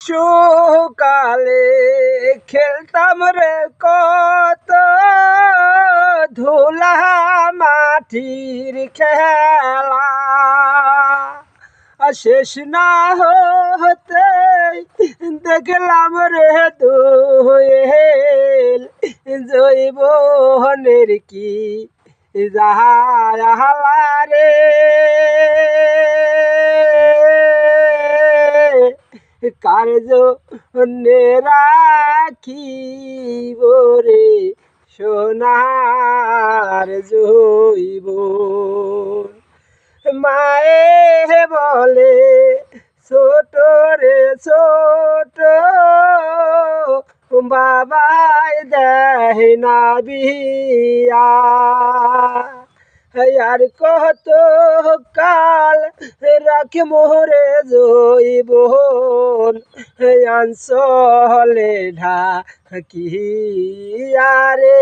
সকালে খেলতাম রে কত ধুলা মাটির খেলা, শেষ না হতে দেখলাম রে দোয়েল জৈবনের কি জাহালা রে। কার্য রাখিব রে সোনার জৈবন। মায়ে বলে ছোট রে ছোট, বাবাই দেয় না বিয়া, আর কত কাল রাখে মোরে জৈবন আঞ্চলে ঢাকিয়া রে।